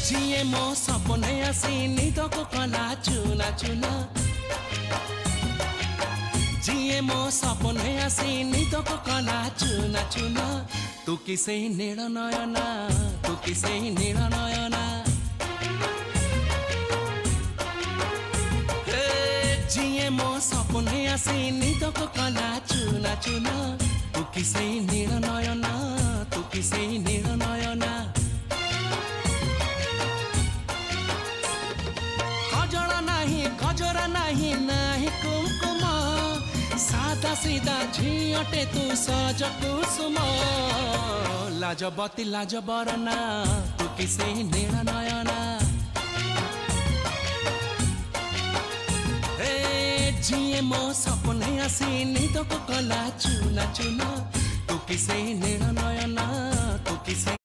जिए मो सपने आसी निदको कला चुना चुना जिए मो सपने आसी निदको कला चुना चुना तू किसे नील नयना तू किसे नील नयना जिए मो सपने आसी निदको कला चुना चुना तू किसे नील नयना तू किसे नील नयना गजरा नहीं नहीं कुमकुम सादा सीधा झीटे तू सज कुसुम लाजबती लाज बरना तू किसे नील नयना जिए मो सपने आसी निदको कला चुना चुना तू किसे नील नयना तू किसे